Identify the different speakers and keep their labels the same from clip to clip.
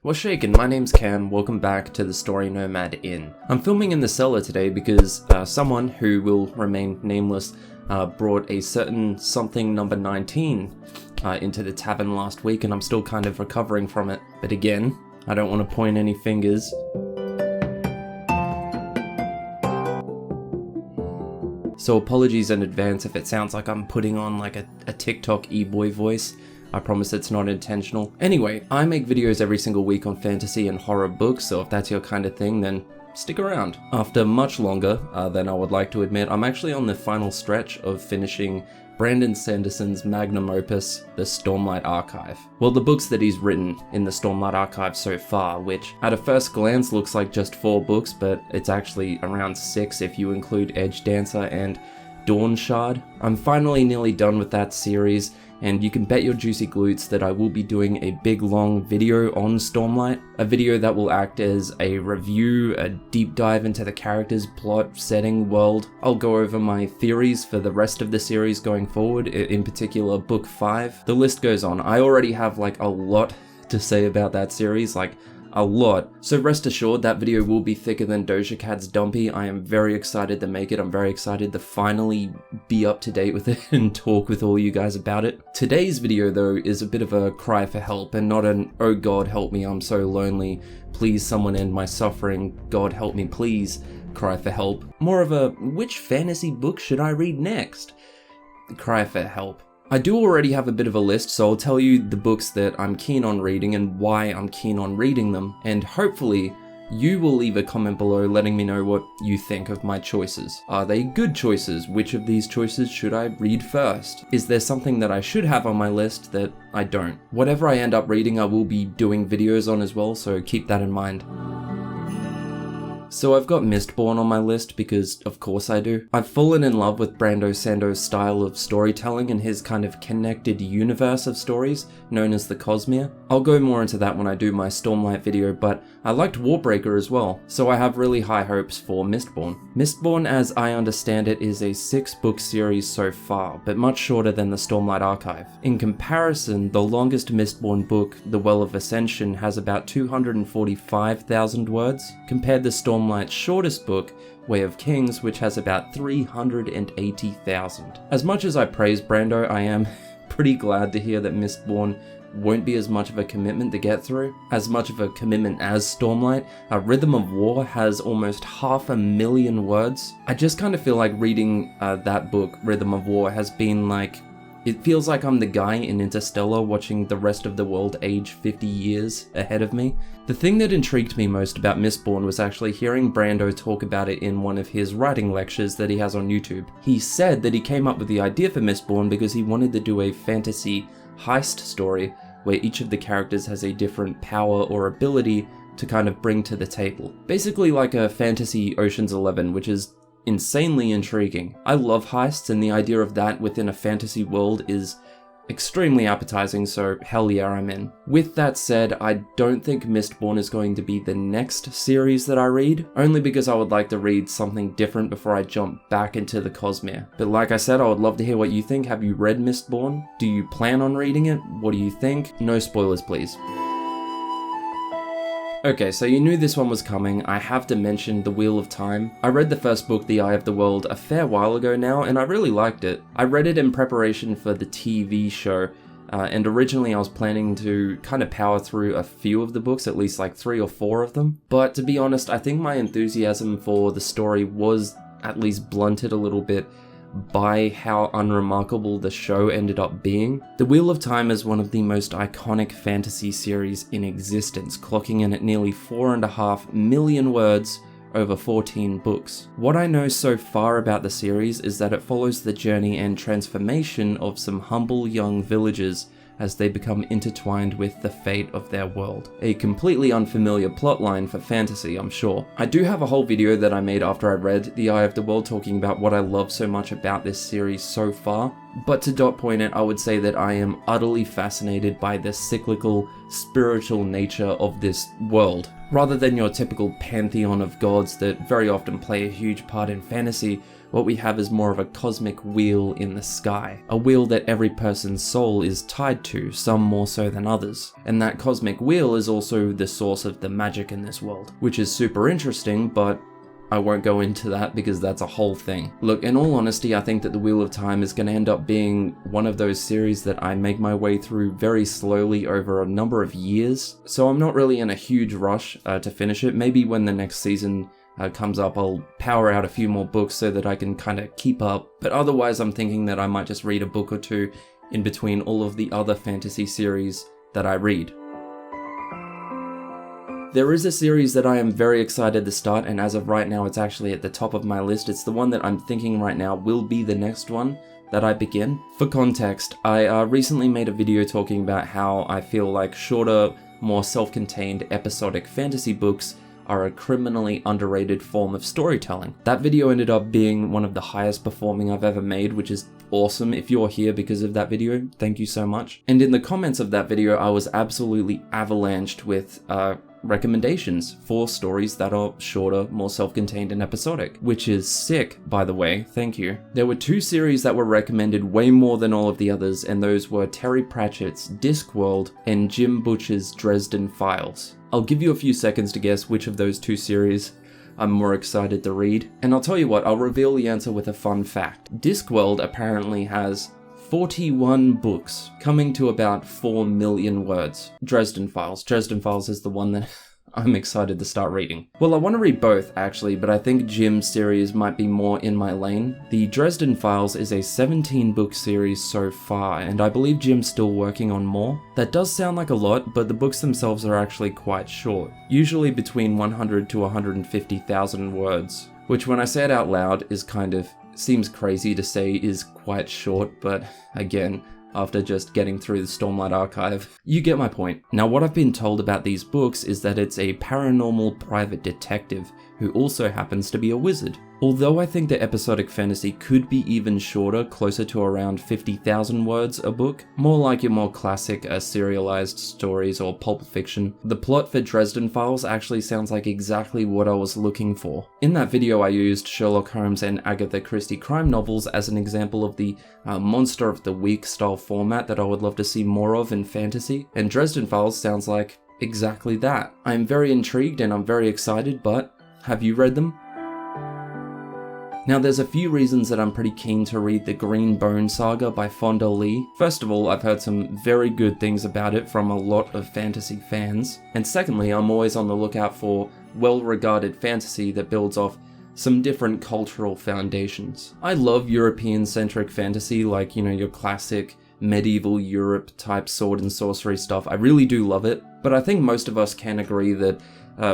Speaker 1: What's shakin'? My name's Cam, welcome back to the story Nomad Inn. I'm filming in the cellar today because someone who will remain nameless brought a certain something number 19 into the tavern last week, and I'm still kind of recovering from it. But again, I don't want to point any fingers. So apologies in advance if it sounds like I'm putting on like a TikTok e-boy voice. I promise it's not intentional. Anyway, I make videos every single week on fantasy and horror books, so if that's your kind of thing, then stick around. After much longer than I would like to admit, I'm actually on the final stretch of finishing Brandon Sanderson's magnum opus, the Stormlight Archive. Well, the books that he's written in the Stormlight Archive so far, which at a first glance looks like just 4 books, but it's actually around 6 if you include Edge Dancer and Dawn Shard. I'm finally nearly done with that series, and you can bet your juicy glutes that I will be doing a big long video on Stormlight, a video that will act as a review, a deep dive into the characters, plot, setting, world. I'll go over my theories for the rest of the series going forward, in particular book 5. The list goes on. I already have like a lot to say about that series, like a lot. So rest assured that video will be thicker than Doja Cat's Dumpy. I am very excited to make it. I'm very excited to finally be up to date with it and talk with all you guys about it. Today's video though is a bit of a cry for help and not an oh god help me I'm so lonely, please someone end my suffering, god help me please cry for help. More of a which fantasy book should I read next? Cry for help. I do already have a bit of a list, so I'll tell you the books that I'm keen on reading and why I'm keen on reading them, and hopefully you will leave a comment below letting me know what you think of my choices. Are they good choices? Which of these choices should I read first? Is there something that I should have on my list that I don't? Whatever I end up reading I will be doing videos on as well, so keep that in mind. So I've got Mistborn on my list because of course I do. I've fallen in love with Brando Sando's style of storytelling and his kind of connected universe of stories known as the Cosmere. I'll go more into that when I do my Stormlight video, but I liked Warbreaker as well, so I have really high hopes for Mistborn. Mistborn, as I understand it, is a 6-book series so far, but much shorter than the Stormlight Archive. In comparison, the longest Mistborn book, The Well of Ascension, has about 245,000 words, compared to Stormlight's shortest book, Way of Kings, which has about 380,000. As much as I praise Brando, I am pretty glad to hear that Mistborn won't be as much of a commitment to get through, as much of a commitment as Stormlight. Rhythm of War has almost 500,000 words. I just kind of feel like reading that book, Rhythm of War, has been like, it feels like I'm the guy in Interstellar watching the rest of the world age 50 years ahead of me. The thing that intrigued me most about Mistborn was actually hearing Brando talk about it in one of his writing lectures that he has on YouTube. He said that he came up with the idea for Mistborn because he wanted to do a fantasy heist story where each of the characters has a different power or ability to kind of bring to the table. Basically like a fantasy Ocean's 11, which is insanely intriguing. I love heists, and the idea of that within a fantasy world is extremely appetizing, so hell yeah, I'm in. With that said, I don't think Mistborn is going to be the next series that I read, only because I would like to read something different before I jump back into the Cosmere. But like I said, I would love to hear what you think. Have you read Mistborn? Do you plan on reading it? What do you think? No spoilers, please. Okay, so you knew this one was coming. I have to mention The Wheel of Time. I read the first book, The Eye of the World, a fair while ago now, and I really liked it. I read it in preparation for the TV show, and originally I was planning to kind of power through a few of the books, at least like 3 or 4 of them. But to be honest, I think my enthusiasm for the story was at least blunted a little bit by how unremarkable the show ended up being. The Wheel of Time is one of the most iconic fantasy series in existence, clocking in at nearly 4.5 million words over 14 books. What I know so far about the series is that it follows the journey and transformation of some humble young villagers as they become intertwined with the fate of their world. A completely unfamiliar plotline for fantasy, I'm sure. I do have a whole video that I made after I read The Eye of the World talking about what I love so much about this series so far, But to dot point it, I would say that I am utterly fascinated by the cyclical, spiritual nature of this world. Rather than your typical pantheon of gods that very often play a huge part in fantasy, what we have is more of a cosmic wheel in the sky. A wheel that every person's soul is tied to, some more so than others. And that cosmic wheel is also the source of the magic in this world, which is super interesting, but I won't go into that because that's a whole thing. Look, in all honesty, I think that the Wheel of Time is going to end up being one of those series that I make my way through very slowly over a number of years. So I'm not really in a huge rush to finish it. Maybe when the next season comes up, I'll power out a few more books so that I can kind of keep up. But otherwise, I'm thinking that I might just read a book or two in between all of the other fantasy series that I read. There is a series that I am very excited to start, and as of right now it's actually at the top of my list. It's the one that I'm thinking right now will be the next one that I begin. For context, I recently made a video talking about how I feel like shorter, more self-contained episodic fantasy books are a criminally underrated form of storytelling. That video ended up being one of the highest performing I've ever made, which is awesome. If you're here because of that video, thank you so much. And in the comments of that video, I was absolutely avalanched with recommendations for stories that are shorter, more self-contained and episodic, which is sick, by the way, thank you. There were two series that were recommended way more than all of the others, and those were Terry Pratchett's Discworld and Jim Butcher's Dresden Files. I'll give you a few seconds to guess which of those two series I'm more excited to read, and I'll tell you what, I'll reveal the answer with a fun fact. Discworld apparently has 41 books, coming to about 4 million words. Dresden Files is the one that I'm excited to start reading. Well, I want to read both actually, but I think Jim's series might be more in my lane. The Dresden Files is a 17-book series so far, and I believe Jim's still working on more. That does sound like a lot, but the books themselves are actually quite short, usually between 100 to 150,000 words, which when I say it out loud is kind of seems crazy to say is quite short, but again, after just getting through the Stormlight Archive, you get my point. Now, what I've been told about these books is that it's a paranormal private detective who also happens to be a wizard. Although I think the episodic fantasy could be even shorter, closer to around 50,000 words a book, more like your more classic serialized stories or pulp fiction, the plot for Dresden Files actually sounds like exactly what I was looking for. In that video I used Sherlock Holmes and Agatha Christie crime novels as an example of the monster of the week style format that I would love to see more of in fantasy, and Dresden Files sounds like exactly that. I'm very intrigued and I'm very excited, but have you read them? Now, there's a few reasons that I'm pretty keen to read the Green Bone Saga by Fonda. First of all, I've heard some very good things about it from a lot of fantasy fans. And secondly, I'm always on the lookout for well-regarded fantasy that builds off some different cultural foundations. I love European-centric fantasy, like, you know, your classic medieval Europe type sword and sorcery stuff. I really do love it, but I think most of us can agree that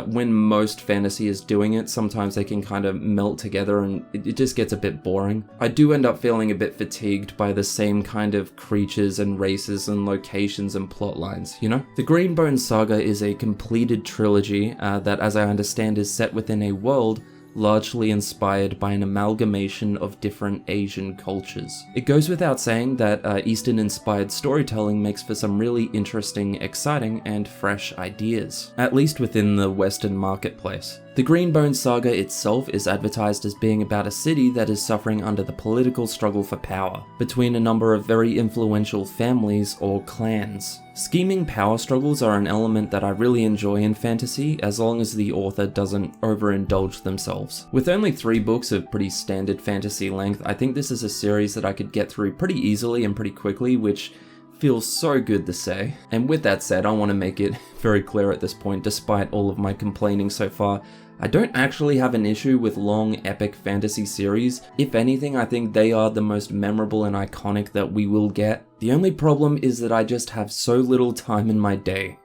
Speaker 1: when most fantasy is doing it, sometimes they can kind of melt together and it just gets a bit boring. I do end up feeling a bit fatigued by the same kind of creatures and races and locations and plot lines, you know? The Greenbone Saga is a completed trilogy that, as I understand, is set within a world largely inspired by an amalgamation of different Asian cultures. It goes without saying that Eastern-inspired storytelling makes for some really interesting, exciting, and fresh ideas, at least within the Western marketplace. The Greenbone Saga itself is advertised as being about a city that is suffering under the political struggle for power between a number of very influential families or clans. Scheming power struggles are an element that I really enjoy in fantasy, as long as the author doesn't overindulge themselves. With only 3 books of pretty standard fantasy length, I think this is a series that I could get through pretty easily and pretty quickly, which feels so good to say. And with that said, I want to make it very clear at this point, despite all of my complaining so far, I don't actually have an issue with long epic fantasy series. If anything, I think they are the most memorable and iconic that we will get. The only problem is that I just have so little time in my day,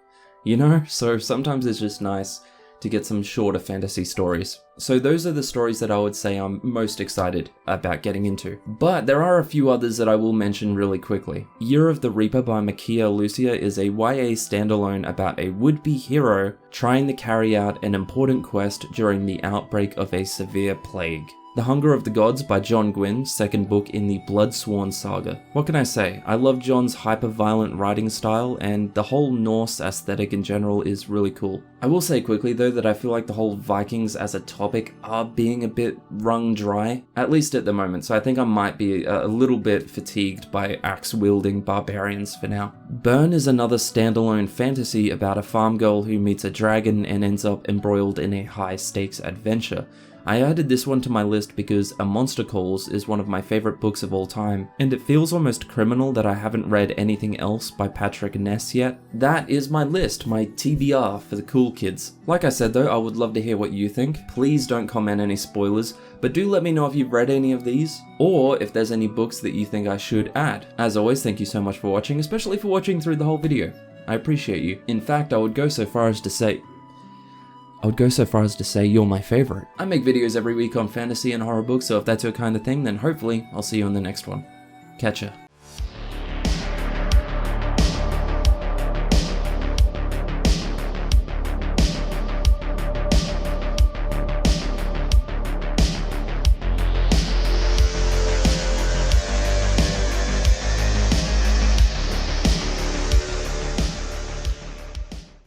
Speaker 1: you know? So sometimes it's just nice to get some shorter fantasy stories. So those are the stories that I would say I'm most excited about getting into. But there are a few others that I will mention really quickly. Year of the Reaper by Makiia Lucier is a YA standalone about a would-be hero trying to carry out an important quest during the outbreak of a severe plague. The Hunger of the Gods by John Gwynne, second book in the Bloodsworn saga. What can I say? I love John's hyper-violent writing style, and the whole Norse aesthetic in general is really cool. I will say quickly though that I feel like the whole Vikings as a topic are being a bit wrung dry, at least at the moment, so I think I might be a little bit fatigued by axe-wielding barbarians for now. Burn is another standalone fantasy about a farm girl who meets a dragon and ends up embroiled in a high-stakes adventure. I added this one to my list because A Monster Calls is one of my favourite books of all time, and it feels almost criminal that I haven't read anything else by Ness yet. That is my list, my TBR for the cool kids. Like I said though, I would love to hear what you think. Please don't comment any spoilers, but do let me know if you've read any of these, or if there's any books that you think I should add. As always, thank you so much for watching, especially for watching through the whole video. I appreciate you. In fact, I would go so far as to say you're my favorite. I make videos every week on fantasy and horror books, so if that's your kind of thing, then hopefully I'll see you in the next one. Catch ya.